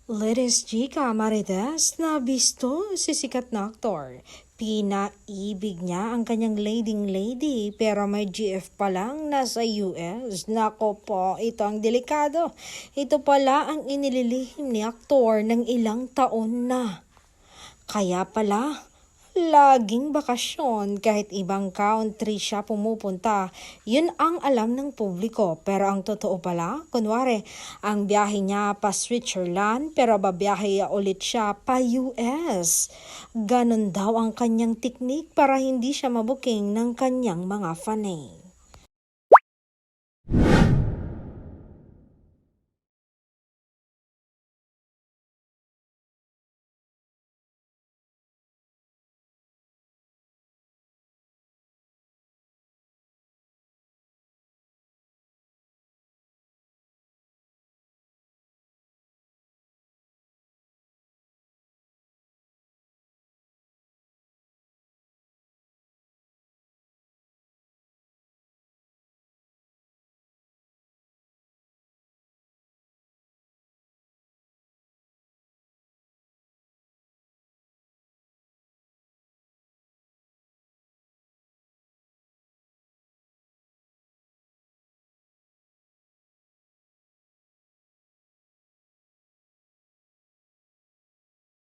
Latest chika Marites na bisto si sikat na aktor. Pinaibig niya ang kanyang leading lady pero may GF pa lang nasa US. Nako po, ito ang delikado. Ito pala ang inililihim ni aktor ng ilang taon na. Kaya pala, laging bakasyon kahit ibang country siya pumupunta. Yun ang alam ng publiko. Pero ang totoo pala, kunwari, ang biyahe niya pa Switzerland pero babiyahe ulit siya pa US. Ganon daw ang kanyang teknik para hindi siya mabuking ng kanyang mga fanay.